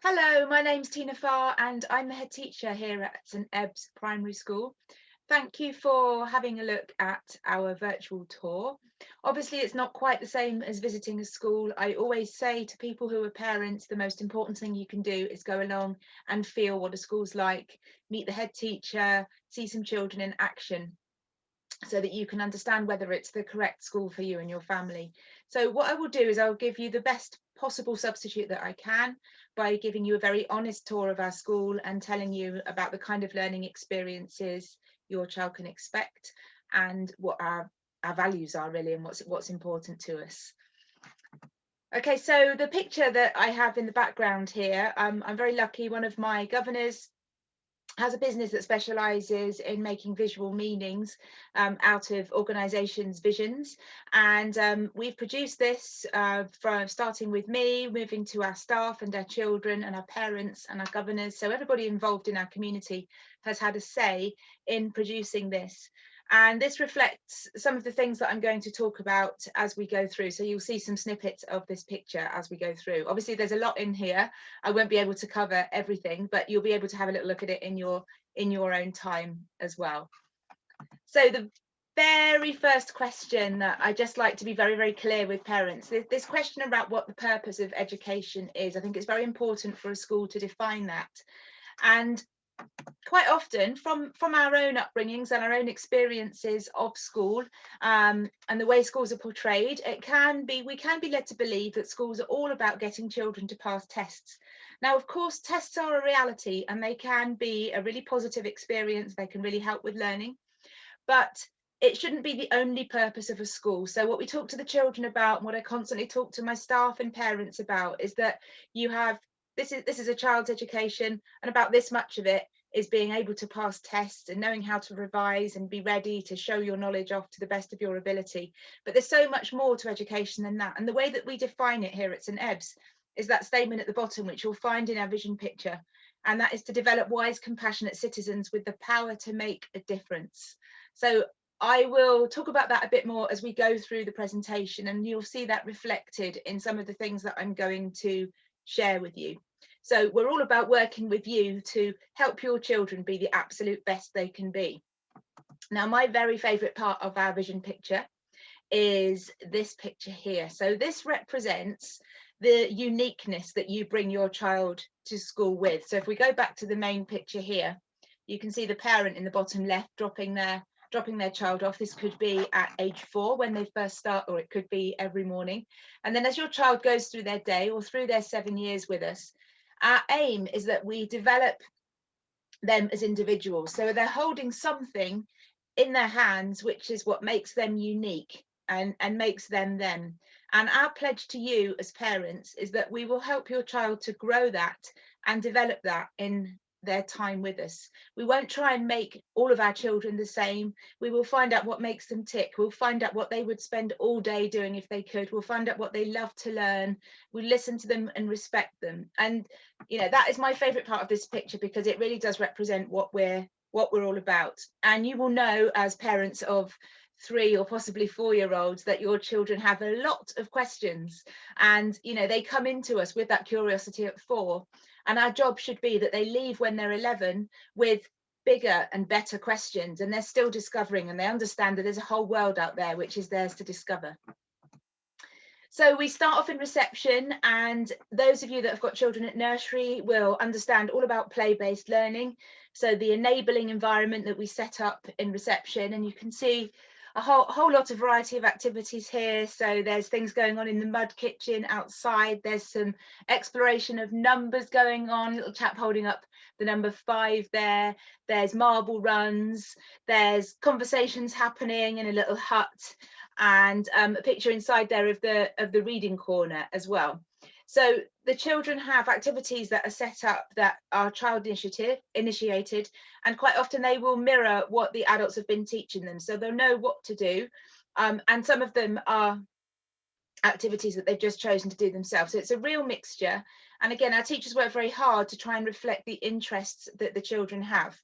Hello, my name's Tina Farr and I'm the head teacher here at St Ebb's Primary School. Thank you for having a look at our virtual tour. Obviously, it's not quite the same as visiting a school. I always say to people who are parents, the most important thing you can do is go along and feel what a school's like, meet the head teacher, see some children in action, so that you can understand whether it's the correct school for you and your family. So what I will do is I'll give you the best possible substitute that I can by giving you a very honest tour of our school and telling you about the kind of learning experiences your child can expect and what our values are really and what's important to us. Okay, so the picture that I have in the background here, I'm very lucky. One of my governors has a business that specialises in making visual meanings out of organisations' visions. And we've produced this from starting with me, moving to our staff and our children and our parents and our governors. So everybody involved in our community has had a say in producing this. And this reflects some of the things that I'm going to talk about as we go through. So you'll see some snippets of this picture as we go through. Obviously, there's a lot in here. I won't be able to cover everything, but you'll be able to have a little look at it in your own time as well. So the very first question that I just like to be very, very clear with parents, this question about what the purpose of education is. I think it's very important for a school to define that. And quite often from our own upbringings and our own experiences of school and the way schools are portrayed, we can be led to believe that schools are all about getting children to pass tests. Now, of course, tests are a reality and they can be a really positive experience. They can really help with learning, but it shouldn't be the only purpose of a school. So what we talk to the children about, and what I constantly talk to my staff and parents about, is that you have this is a child's education, and about this much of it is being able to pass tests and knowing how to revise and be ready to show your knowledge off to the best of your ability. But there's so much more to education than that. And the way that we define it here at St Ebbs is that statement at the bottom, which you'll find in our vision picture. And that is to develop wise, compassionate citizens with the power to make a difference. So I will talk about that a bit more as we go through the presentation, and you'll see that reflected in some of the things that I'm going to share with you. So we're all about working with you to help your children be the absolute best they can be. Now, my very favourite part of our vision picture is this picture here. So this represents the uniqueness that you bring your child to school with. So if we go back to the main picture here, you can see the parent in the bottom left dropping their child off. This could be at age 4 when they first start, or it could be every morning. And then as your child goes through their day or through their 7 years with us, our aim is that we develop them as individuals. So they're holding something in their hands, which is what makes them unique and makes them them. And our pledge to you as parents is that we will help your child to grow that and develop that in their time with us. We won't try and make all of our children the same. We will find out what makes them tick. We'll find out what they would spend all day doing if they could. We'll find out what they love to learn. We listen to them and respect them. And that is my favorite part of this picture, because it really does represent what we're all about. And you will know, as parents of 3 or possibly 4-year-olds, that your children have a lot of questions, and they come into us with that curiosity at 4, and our job should be that they leave when they're 11 with bigger and better questions, and they're still discovering, and they understand that there's a whole world out there which is theirs to discover. So we start off in reception, and those of you that have got children at nursery will understand all about play-based learning. So the enabling environment that we set up in reception, and you can see a whole lot of variety of activities here. So there's things going on in the mud kitchen outside. There's some exploration of numbers going on, little chap holding up the number 5 there. There's marble runs. There's conversations happening in a little hut, and a picture inside there of the reading corner as well. So the children have activities that are set up that are child initiated, and quite often they will mirror what the adults have been teaching them, so they'll know what to do, and some of them are activities that they've just chosen to do themselves. So it's a real mixture, and again, our teachers work very hard to try and reflect the interests that the children have.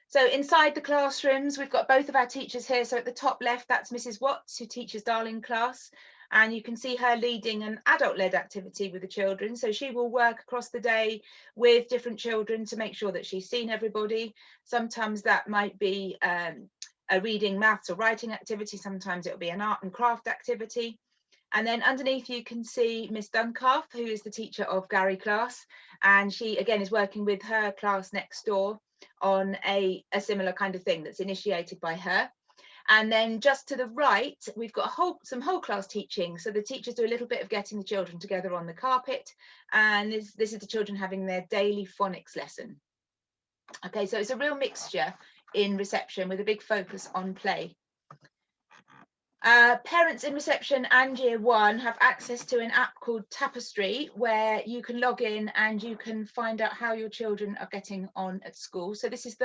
So inside the classrooms, we've got both of our teachers here. So at the top left, that's Mrs. Watts, who teaches Darling class. and you can see her leading an adult-led activity with the children. So she will work across the day with different children to make sure that she's seen everybody. Sometimes that might be a reading, maths or writing activity. Sometimes it'll be an art and craft activity. And then underneath you can see Miss Duncalf, who is the teacher of Gary class, and she again is working with her class next door on a similar kind of thing that's initiated by her. And then just to the right, we've got some whole class teaching. So the teachers do a little bit of getting the children together on the carpet, and this is the children having their daily phonics lesson. Okay, so it's a real mixture in reception with a big focus on play. Parents in reception and year one have access to an app called Tapestry, where you can log in and you can find out how your children are getting on at school. So this is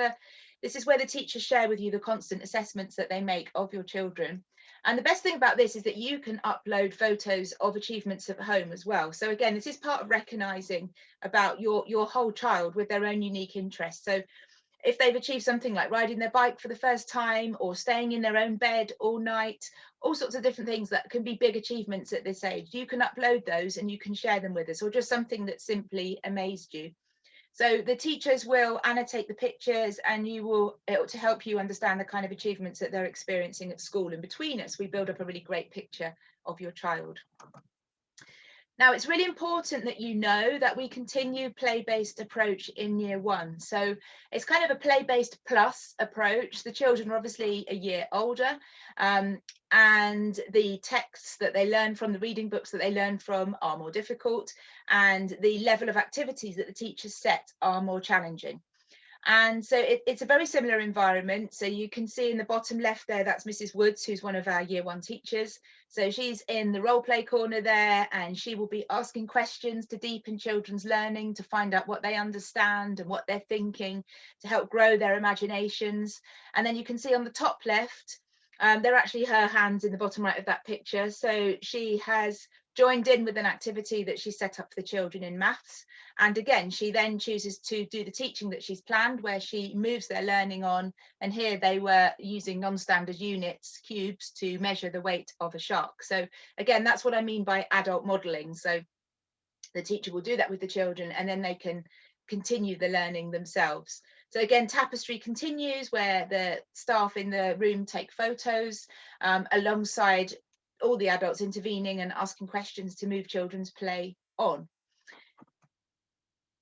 where the teachers share with you the constant assessments that they make of your children. And the best thing about this is that you can upload photos of achievements at home as well. So again, this is part of recognizing about your whole child with their own unique interests. So if they've achieved something like riding their bike for the first time or staying in their own bed all night, all sorts of different things that can be big achievements at this age, you can upload those and you can share them with us, or just something that simply amazed you. So the teachers will annotate the pictures, and it to help you understand the kind of achievements that they're experiencing at school. And between us, we build up a really great picture of your child. Now, it's really important that you know that we continue play-based approach in year one. So it's kind of a play-based plus approach. The children are obviously a year older, and the texts that they learn from, the reading books that they learn from, are more difficult, and the level of activities that the teachers set are more challenging. And so it's a very similar environment. So you can see in the bottom left there, that's Mrs. Woods, who's one of our year one teachers. So she's in the role play corner there, and she will be asking questions to deepen children's learning, to find out what they understand and what they're thinking, to help grow their imaginations. And then you can see on the top left, they're actually her hands in the bottom right of that picture. So she has joined in with an activity that she set up for the children in maths. And again, she then chooses to do the teaching that she's planned, where she moves their learning on. And here they were using non-standard units, cubes, to measure the weight of a shark. So again, that's what I mean by adult modelling. So the teacher will do that with the children, and then they can continue the learning themselves. So again, Tapestry continues, where the staff in the room take photos alongside all the adults intervening and asking questions to move children's play on.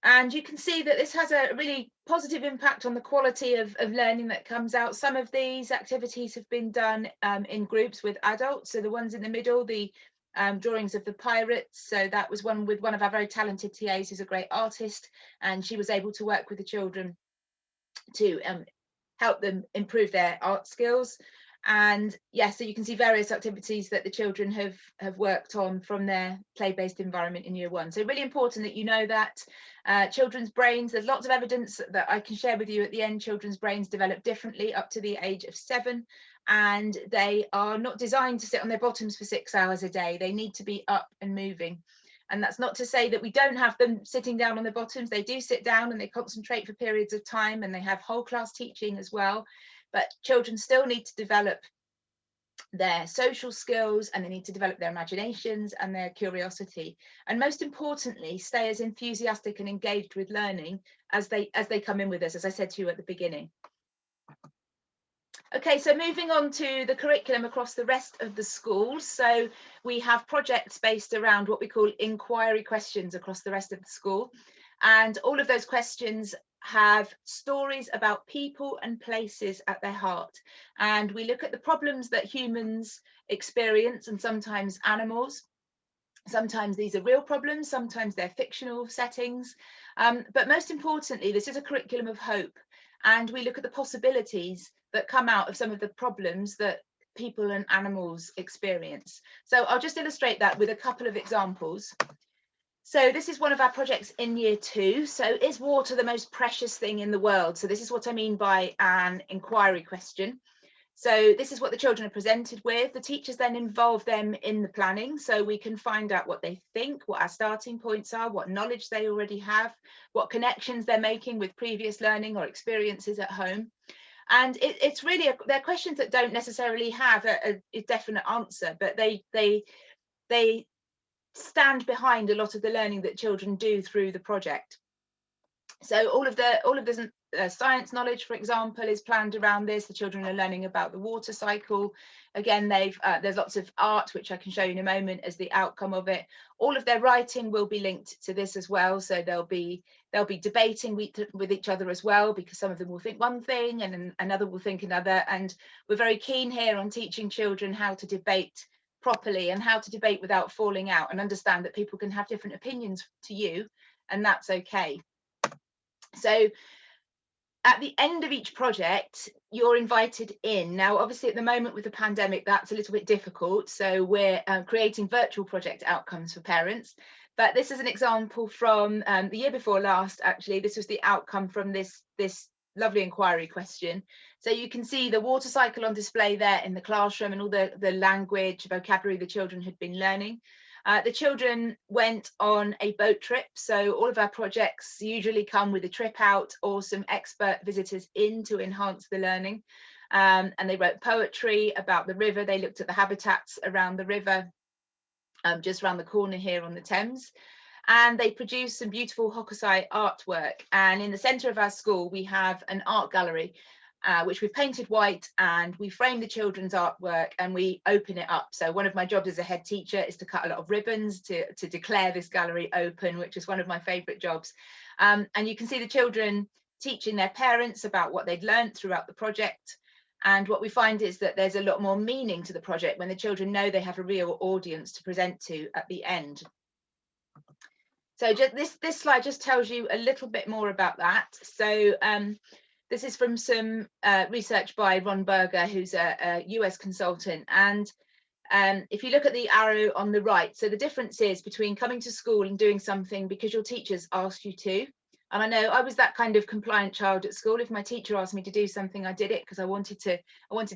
And you can see that this has a really positive impact on the quality of learning that comes out. Some of these activities have been done in groups with adults. So the ones in the middle, the drawings of the pirates. So that was one with one of our very talented TAs, who's a great artist, and she was able to work with the children to help them improve their art skills. And yes, so you can see various activities that the children have worked on from their play-based environment in year one. So really important that you know that children's brains, there's lots of evidence that I can share with you at the end. Children's brains develop differently up to the age of 7, and they are not designed to sit on their bottoms for 6 hours a day. They need to be up and moving. And that's not to say that we don't have them sitting down on their bottoms. They do sit down and they concentrate for periods of time, and they have whole class teaching as well. But children still need to develop their social skills, and they need to develop their imaginations and their curiosity. And most importantly, stay as enthusiastic and engaged with learning as they come in with us, as I said to you at the beginning. Okay, so moving on to the curriculum across the rest of the schools. So we have projects based around what we call inquiry questions across the rest of the school. And all of those questions have stories about people and places at their heart. And we look at the problems that humans experience, and sometimes animals. Sometimes these are real problems, sometimes they're fictional settings. But most importantly, this is a curriculum of hope. And we look at the possibilities that come out of some of the problems that people and animals experience. So I'll just illustrate that with a couple of examples. So this is one of our projects in year 2. So is water the most precious thing in the world? So this is what I mean by an inquiry question. So this is what the children are presented with. The teachers then involve them in the planning, so we can find out what they think, what our starting points are, what knowledge they already have, what connections they're making with previous learning or experiences at home. And it's really, they're questions that don't necessarily have a definite answer, but they they stand behind a lot of the learning that children do through the project. So all of the science knowledge, for example, is planned around this. The children are learning about the water cycle. Again, there's lots of art, which I can show you in a moment as the outcome of it. All of their writing will be linked to this as well. So they'll be debating with each other as well, because some of them will think one thing and another will think another. And we're very keen here on teaching children how to debate properly and how to debate without falling out, and understand that people can have different opinions to you, and that's okay. So at the end of each project, you're invited in. Now, obviously, at the moment with the pandemic, that's a little bit difficult. So we're creating virtual project outcomes for parents. But this is an example from the year before last, actually. This was the outcome from this lovely inquiry question. So you can see the water cycle on display there in the classroom, and all the language, vocabulary the children had been learning. The children went on a boat trip. So all of our projects usually come with a trip out or some expert visitors in to enhance the learning. And they wrote poetry about the river. They looked at the habitats around the river, just around the corner here on the Thames. And they produced some beautiful Hokusai artwork. And in the centre of our school, we have an art gallery, which we've painted white, and we frame the children's artwork and we open it up. So one of my jobs as a head teacher is to cut a lot of ribbons to declare this gallery open, which is one of my favourite jobs. And you can see the children teaching their parents about what they'd learned throughout the project. And what we find is that there's a lot more meaning to the project when the children know they have a real audience to present to at the end. So just this slide just tells you a little bit more about that. So this is from some research by Ron Berger, who's a US consultant. And if you look at the arrow on the right, so the difference is between coming to school and doing something because your teachers asked you to. And I know I was that kind of compliant child at school. If my teacher asked me to do something, I did it because I wanted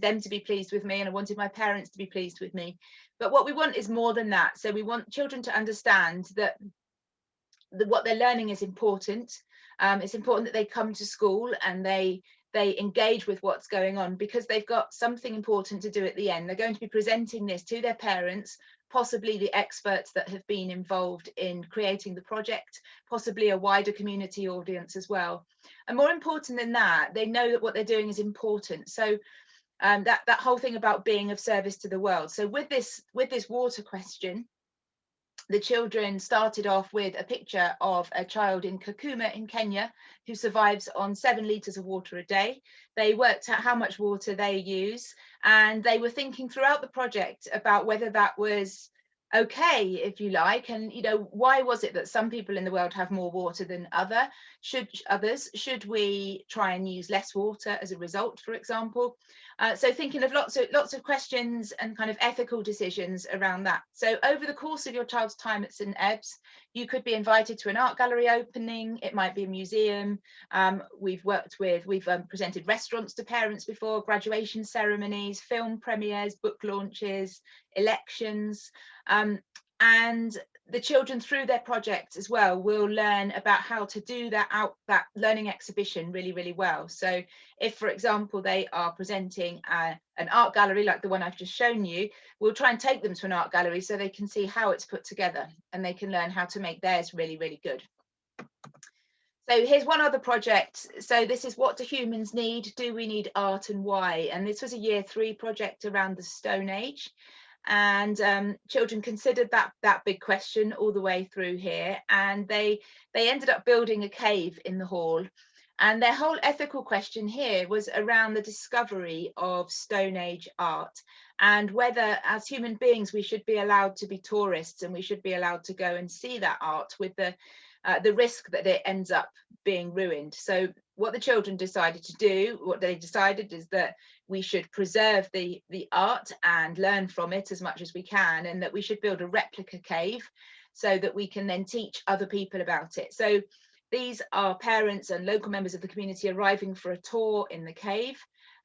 them to be pleased with me, and I wanted my parents to be pleased with me. But what we want is more than that. So we want children to understand that what they're learning is important. It's important that they come to school and they engage with what's going on, because they've got something important to do at the end. They're going to be presenting this to their parents, possibly the experts that have been involved in creating the project, possibly a wider community audience as well. And more important than that, they know that what they're doing is important. So that whole thing about being of service to the world. So with this water question, the children started off with a picture of a child in Kakuma in Kenya who survives on 7 litres of water a day. They worked out how much water they use, and they were thinking throughout the project about whether that was okay, if you like, and why was it that some people in the world have more water than others? Should we try and use less water as a result, for example? So thinking of lots of questions and kind of ethical decisions around that. So over the course of your child's time at St Ebbs, you could be invited to an art gallery opening. It might be a museum. We've presented restaurants to parents before, graduation ceremonies, film premieres, book launches, elections, and the children through their projects as well will learn about how to do that learning exhibition really, really well. So if, for example, they are presenting an art gallery like the one I've just shown you, we'll try and take them to an art gallery so they can see how it's put together and they can learn how to make theirs really, really good. So here's one other project. So this is What Do Humans Need? Do we need art, and why? And this was a Year 3 project around the Stone Age. And children considered that big question all the way through here, and they ended up building a cave in the hall. And their whole ethical question here was around the discovery of Stone Age art, and whether as human beings we should be allowed to be tourists and we should be allowed to go and see that art, with the risk that it ends up being ruined. So what the children decided to do, what they decided is that we should preserve the art and learn from it as much as we can, and that we should build a replica cave so that we can then teach other people about it. So these are parents and local members of the community arriving for a tour in the cave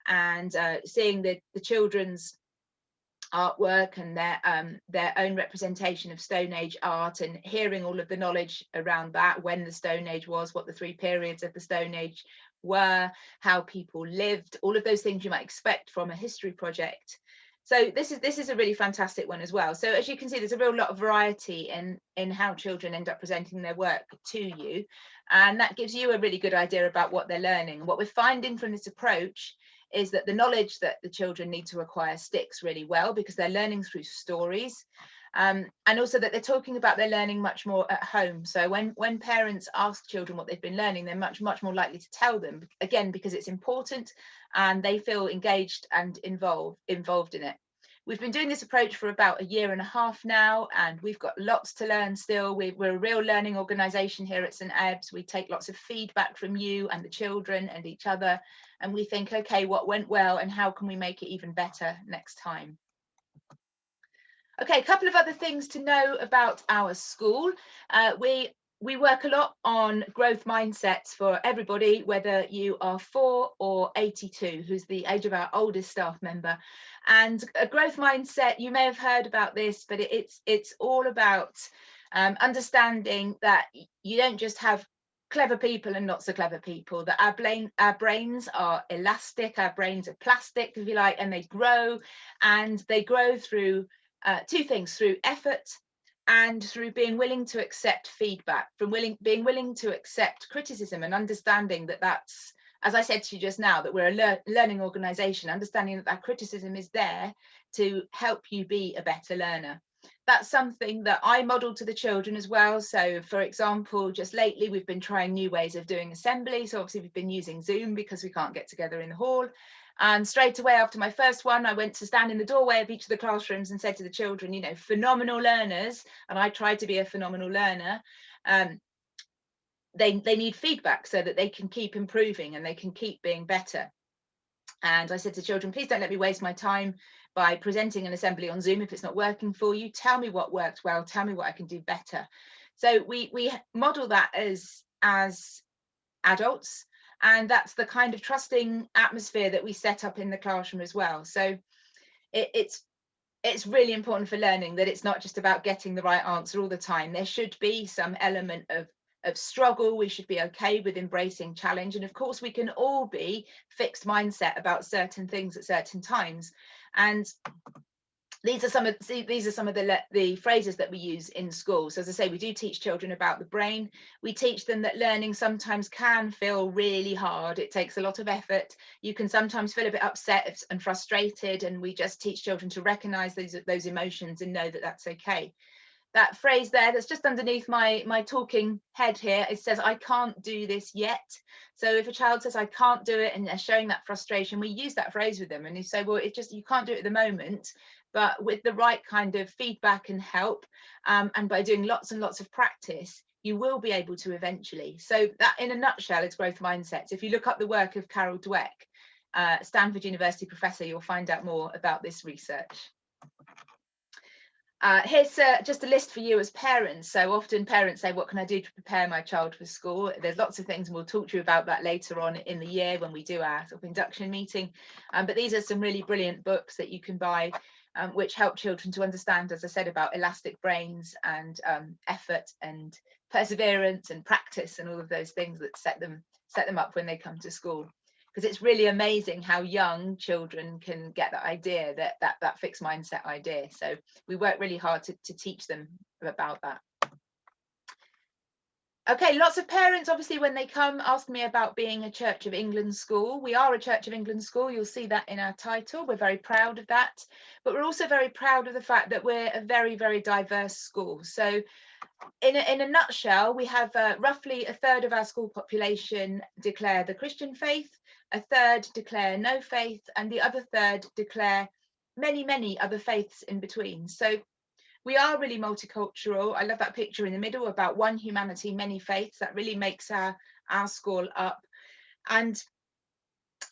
and seeing the children's artwork and their own representation of Stone Age art, and hearing all of the knowledge around that, when the Stone Age was, what the 3 periods of the Stone Age were, how people lived, all of those things you might expect from a history project. So this is a really fantastic one as well. So as you can see, there's a real lot of variety in how children end up presenting their work to you, and that gives you a really good idea about what they're learning. What we're finding from this approach is that the knowledge that the children need to acquire sticks really well because they're learning through stories, and also that they're talking about their learning much more at home. So when parents ask children what they've been learning, they're much more likely to tell them, again, because it's important and they feel engaged and involved in it. We've been doing this approach for about 1.5 years now, and we've got lots to learn still. We're a real learning organisation here at St Ebbs. We take lots of feedback from you and the children and each other, and we think, okay, what went well and how can we make it even better next time? Okay, a couple of other things to know about our school. We work a lot on growth mindsets for everybody, whether you are 4 or 82, who's the age of our oldest staff member. And a growth mindset, you may have heard about this, but it's all about understanding that you don't just have clever people and not so clever people, that our brains are elastic, our brains are plastic, if you like, and they grow through two things: through effort and through being willing to accept feedback, being willing to accept criticism, and understanding that that's, as I said to you just now, that we're a learning organisation, understanding that that criticism is there to help you be a better learner. That's something that I model to the children as well. So, for example, just lately we've been trying new ways of doing assembly. So obviously we've been using Zoom because we can't get together in the hall. And straight away after my first one, I went to stand in the doorway of each of the classrooms and said to the children, you know, phenomenal learners, and I tried to be a phenomenal learner, they need feedback so that they can keep improving and they can keep being better. And I said to children, please don't let me waste my time by presenting an assembly on Zoom if it's not working for you. Tell me what worked well, tell me what I can do better. So we model that as adults, and that's the kind of trusting atmosphere that we set up in the classroom as well. So it's really important for learning that it's not just about getting the right answer all the time. There should be some element of struggle. We should be okay with embracing challenge, and of course we can all be fixed mindset about certain things at certain times. And these are some of the phrases that we use in school. So as I say, we do teach children about the brain. We teach them that learning sometimes can feel really hard. It takes a lot of effort. You can sometimes feel a bit upset and frustrated, and we just teach children to recognize those emotions and know that that's okay. That phrase there that's just underneath my talking head here, it says, I can't do this yet. So if a child says I can't do it and they're showing that frustration, we use that phrase with them, and you say, well, you can't do it at the moment, but with the right kind of feedback and help, and by doing lots and lots of practice, you will be able to eventually. So that, in a nutshell, is growth mindsets. If you look up the work of Carol Dweck, Stanford University professor, you'll find out more about this research. Here's just a list for you as parents. So often parents say, what can I do to prepare my child for school? There's lots of things, and we'll talk to you about that later on in the year when we do our sort of induction meeting. But these are some really brilliant books that you can buy, which help children to understand, as I said, about elastic brains and effort and perseverance and practice and all of those things that set them up when they come to school. Because it's really amazing how young children can get that idea, that fixed mindset idea. So we work really hard to teach them about that. Okay, lots of parents, obviously, when they come, ask me about being a Church of England school. We are a Church of England school. You'll see that in our title. We're very proud of that. But we're also very proud of the fact that we're a very, very diverse school. So in a nutshell, we have roughly 1/3 of our school population declare the Christian faith, 1/3 declare no faith, and the other 1/3 declare many, many other faiths in between. So we are really multicultural. I love that picture in the middle about one humanity, many faiths. That really makes our school up. And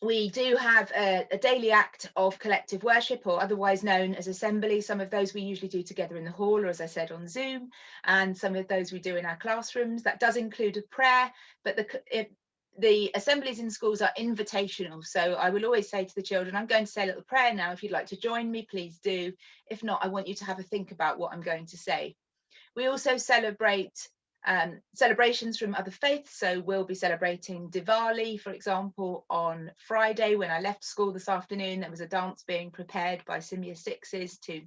we do have a daily act of collective worship, or otherwise known as assembly. Some of those we usually do together in the hall, or as I said, on Zoom, and some of those we do in our classrooms. That does include a prayer, but the assemblies in schools are invitational. So I will always say to the children, I'm going to say a little prayer now. If you'd like to join me, please do. If not, I want you to have a think about what I'm going to say. We also celebrate celebrations from other faiths. So we'll be celebrating Diwali, for example, on Friday. When I left school this afternoon, there was a dance being prepared by some year sixes to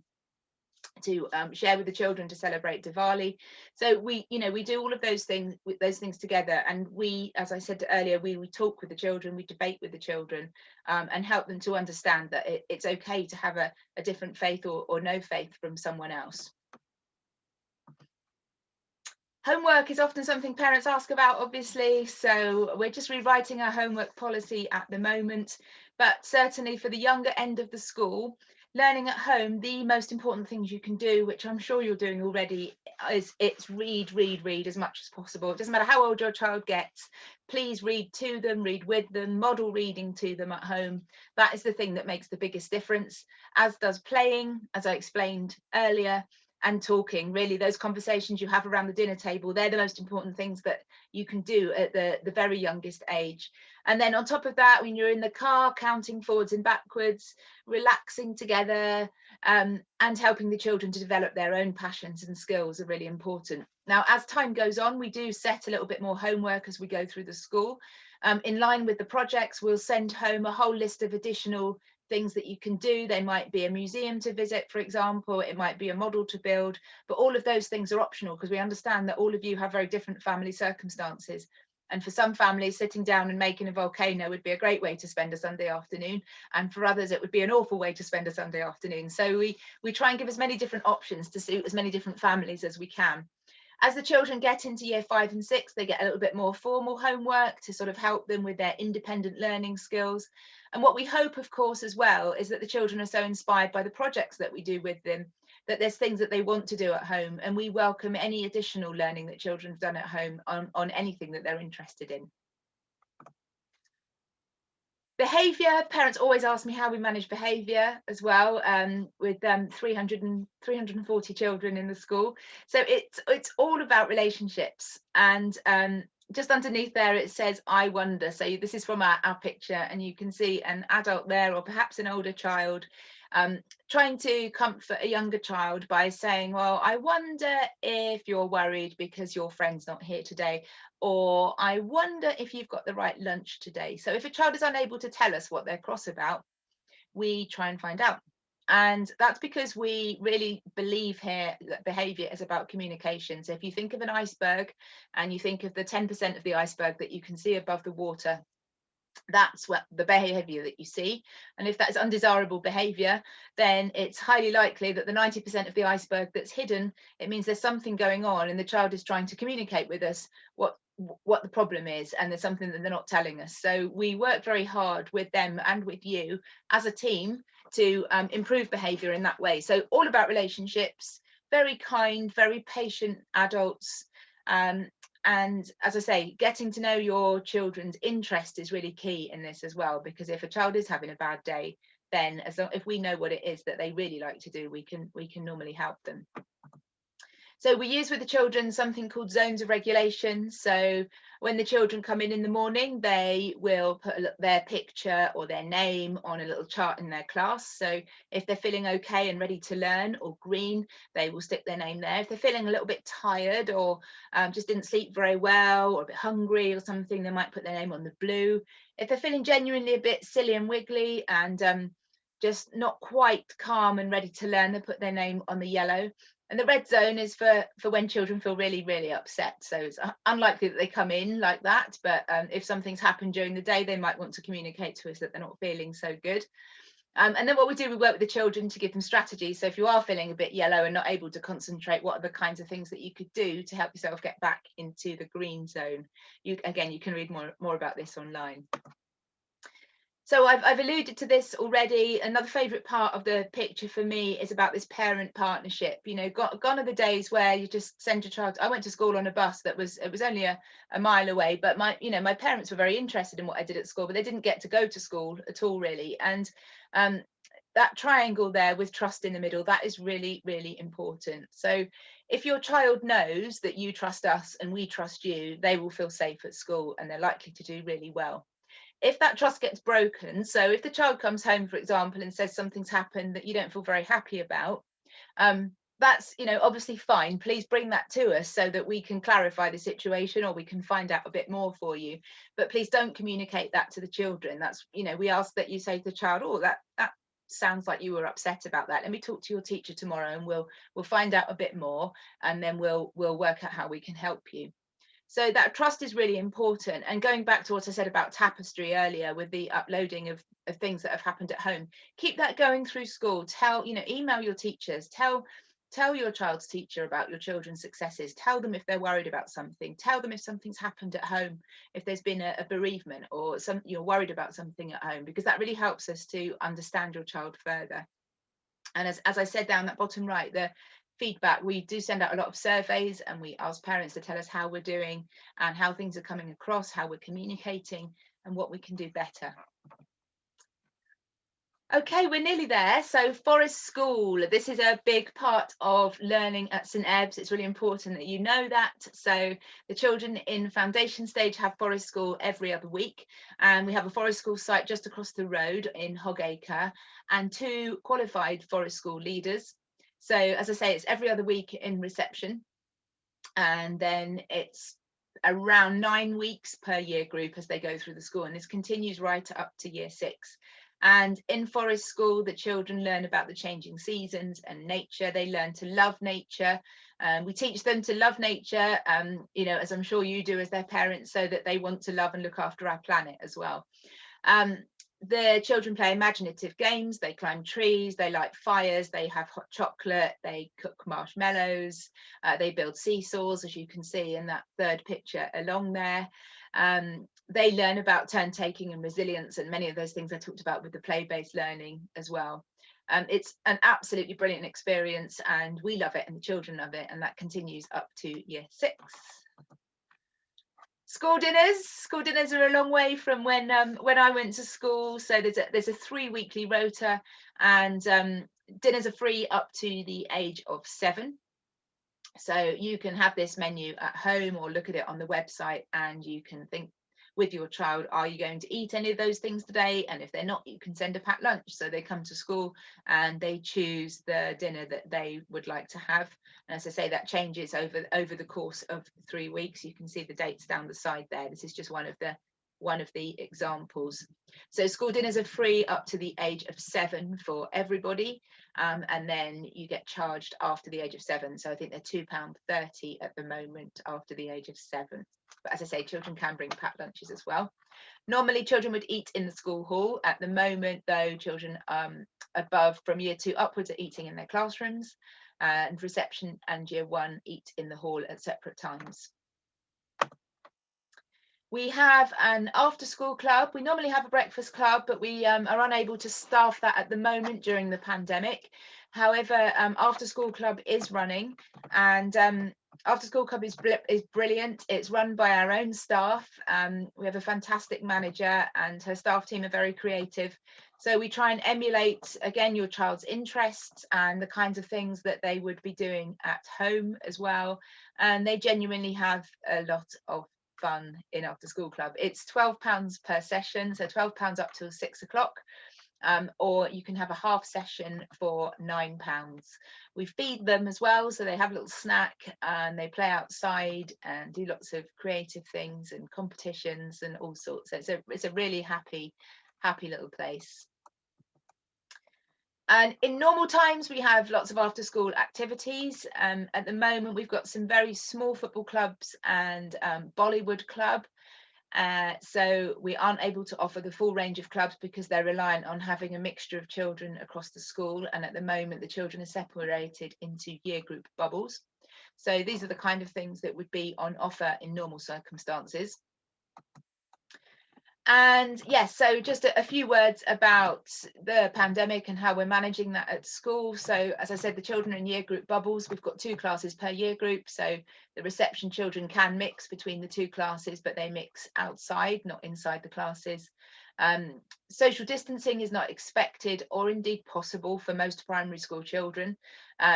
share with the children to celebrate Diwali. So we do all of those things together, and we, as I said earlier, we talk with the children, we debate with the children, and help them to understand that it's okay to have a different faith or no faith from someone else. Homework is often something parents ask about, obviously, so we're just rewriting our homework policy at the moment, but certainly for the younger end of the school, learning at home, the most important things you can do, which I'm sure you're doing already, is it's read as much as possible. It doesn't matter how old your child gets, please read to them, read with them, model reading to them at home. That is the thing that makes the biggest difference, as does playing, as I explained earlier, and talking. Really, those conversations you have around the dinner table, they're the most important things that you can do at the very youngest age. And then on top of that, when you're in the car, counting forwards and backwards, relaxing together, and helping the children to develop their own passions and skills are really important. Now, as time goes on, we do set a little bit more homework as we go through the school. In line with the projects, we'll send home a whole list of additional things that you can do. They might be a museum to visit, for example, it might be a model to build, but all of those things are optional because we understand that all of you have very different family circumstances. And for some families, sitting down and making a volcano would be a great way to spend a Sunday afternoon. And for others, it would be an awful way to spend a Sunday afternoon. So we try and give as many different options to suit as many different families as we can. As the children get into year 5 and 6, they get a little bit more formal homework to sort of help them with their independent learning skills. And what we hope, of course, as well, is that the children are so inspired by the projects that we do with them, that there's things that they want to do at home. And we welcome any additional learning that children have done at home on anything that they're interested in. Behaviour, parents always ask me how we manage behaviour as well, with 340 children in the school. So it's all about relationships. And just underneath there it says, I wonder. So this is from our picture, and you can see an adult there, or perhaps an older child, trying to comfort a younger child by saying, well, I wonder if you're worried because your friend's not here today, or I wonder if you've got the right lunch today. So if a child is unable to tell us what they're cross about, we try and find out. And that's because we really believe here that behaviour is about communication. So if you think of an iceberg and you think of the 10% of the iceberg that you can see above the water, that's what the behaviour that you see. And if that is undesirable behaviour, then it's highly likely that the 90% of the iceberg that's hidden, it means there's something going on and the child is trying to communicate with us what the problem is, and there's something that they're not telling us. So we work very hard with them and with you as a team to improve behaviour in that way. So all about relationships, very kind, very patient adults, and as I say, getting to know your children's interest is really key in this as well, because if a child is having a bad day, then if we know what it is that they really like to do, we can normally help them. So we use with the children something called zones of regulation. So when the children come in the morning, they will put their picture or their name on a little chart in their class. So if they're feeling okay and ready to learn, or green, they will stick their name there. If they're feeling a little bit tired, or just didn't sleep very well, or a bit hungry or something, they might put their name on the blue. If they're feeling genuinely a bit silly and wiggly and just not quite calm and ready to learn, they put their name on the yellow. And the red zone is for when children feel really, really upset. So it's unlikely that they come in like that, but if something's happened during the day, they might want to communicate to us that they're not feeling so good. And then what we do, we work with the children to give them strategies. So if you are feeling a bit yellow and not able to concentrate, what are the kinds of things that you could do to help yourself get back into the green zone? You can read more about this online. So I've alluded to this already. Another favourite part of the picture for me is about this parent partnership. You know, gone are the days where you just send your child. I went to school on a bus it was only a mile away, but my parents were very interested in what I did at school, but they didn't get to go to school at all, really. And that triangle there with trust in the middle, that is really, really important. So if your child knows that you trust us and we trust you, they will feel safe at school and they're likely to do really well. If that trust gets broken, so if the child comes home, for example, and says something's happened that you don't feel very happy about, that's, you know, obviously fine. Please bring that to us so that we can clarify the situation, or we can find out a bit more for you. But please don't communicate that to the children. That's, you know, we ask that you say to the child, oh, that sounds like you were upset about that. Let me talk to your teacher tomorrow, and we'll find out a bit more, and then we'll work out how we can help you. So that trust is really important. And going back to what I said about Tapestry earlier, with the uploading of things that have happened at home, keep that going through school. Tell, you know, email your teachers, tell your child's teacher about your children's successes. Tell them if they're worried about something. Tell them if something's happened at home, if there's been a bereavement, or you're worried about something at home, because that really helps us to understand your child further. And as I said down that bottom right, the feedback, we do send out a lot of surveys, and we ask parents to tell us how we're doing and how things are coming across, how we're communicating, and what we can do better. Okay, we're nearly there. So Forest School, this is a big part of learning at St Ebbs. It's really important that you know that. So the children in foundation stage have Forest School every other week, and we have a Forest School site just across the road in Hogacre, and 2 qualified Forest School leaders. So as I say, it's every other week in reception, and then it's around 9 weeks per year group as they go through the school, and this continues right up to year 6. And in Forest School, the children learn about the changing seasons and nature. They learn to love nature. We teach them to love nature, you know, as I'm sure you do as their parents, so that they want to love and look after our planet as well. The children play imaginative games. They climb trees, they light fires, they have hot chocolate, they cook marshmallows, they build seesaws, as you can see in that 3rd picture along there. They learn about turn taking and resilience, and many of those things I talked about with the play-based learning as well. It's an absolutely brilliant experience, and we love it, and the children love it, and that continues up to year 6. School dinners are a long way from when I went to school. So there's a 3 weekly rota, and dinners are free up to the age of 7. So you can have this menu at home or look at it on the website, and you can think with your child, are you going to eat any of those things today? And if they're not, you can send a packed lunch. So they come to school and they choose the dinner that they would like to have. And as I say, that changes over the course of 3 weeks. You can see the dates down the side there. This is just one of the examples. So school dinners are free up to the age of 7 for everybody, and then you get charged after the age of 7. So I think they're £2.30 at the moment after the age of 7. But as I say, children can bring packed lunches as well. Normally children would eat in the school hall. At the moment though, children above from year 2 upwards are eating in their classrooms, and reception and year 1 eat in the hall at separate times. We have an after school club. We normally have a breakfast club, but we are unable to staff that at the moment during the pandemic. However, after school club is running, and after school club is brilliant. It's run by our own staff. We have a fantastic manager, and her staff team are very creative. So we try and emulate, again, your child's interests and the kinds of things that they would be doing at home as well. And they genuinely have a lot of fun in after school club. It's £12 per session, so £12 up till 6 o'clock, or you can have a half session for £9. We feed them as well, so they have a little snack, and they play outside and do lots of creative things and competitions and all sorts. So it's a really happy little place. And in normal times, we have lots of after school activities. At the moment, we've got some very small football clubs and Bollywood club. So we aren't able to offer the full range of clubs because they're reliant on having a mixture of children across the school. And at the moment, the children are separated into year group bubbles. So these are the kind of things that would be on offer in normal circumstances. And yes, so just a few words about the pandemic and how we're managing that at school. So as I said, the children in year group bubbles, we've got 2 classes per year group. So the reception children can mix between the 2 classes, but they mix outside, not inside the classes. Social distancing is not expected or indeed possible for most primary school children.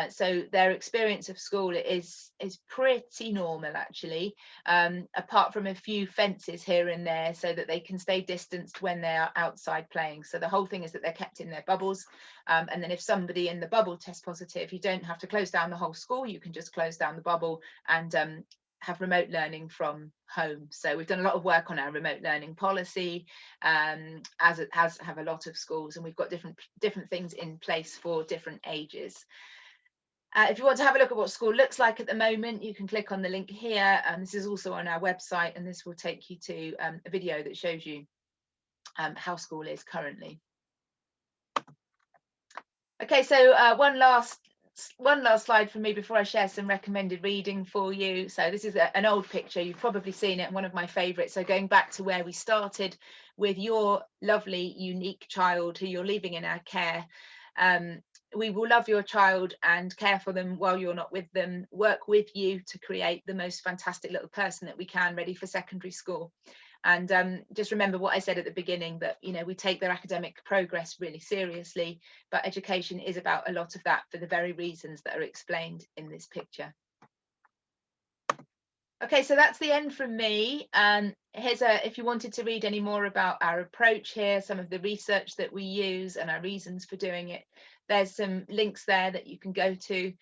So their experience of school is pretty normal, actually, apart from a few fences here and there so that they can stay distanced when they are outside playing. So the whole thing is that they're kept in their bubbles. And then if somebody in the bubble tests positive, you don't have to close down the whole school. You can just close down the bubble and have remote learning from home. So we've done a lot of work on our remote learning policy, as it has have a lot of schools, and we've got different things in place for different ages. If you want to have a look at what school looks like at the moment, you can click on the link here, and this is also on our website, and this will take you to a video that shows you how school is currently. Okay, so one last slide from me before I share some recommended reading for you. So this is an old picture, you've probably seen it, one of my favourites. So going back to where we started with your lovely, unique child who you're leaving in our care. We will love your child and care for them while you're not with them, work with you to create the most fantastic little person that we can, ready for secondary school. And just remember what I said at the beginning, that, you know, we take their academic progress really seriously, but education is about a lot of that for the very reasons that are explained in this picture. Okay, so that's the end from me. If you wanted to read any more about our approach here, some of the research that we use and our reasons for doing it, there's some links there that you can go to.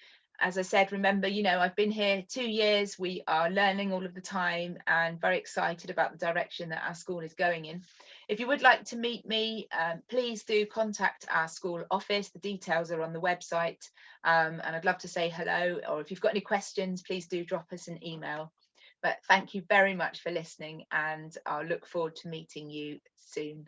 As I said, remember, you know, I've been here 2 years. We are learning all of the time and very excited about the direction that our school is going in. If you would like to meet me, please do contact our school office. The details are on the website, and I'd love to say hello. Or if you've got any questions, please do drop us an email. But thank you very much for listening, and I'll look forward to meeting you soon.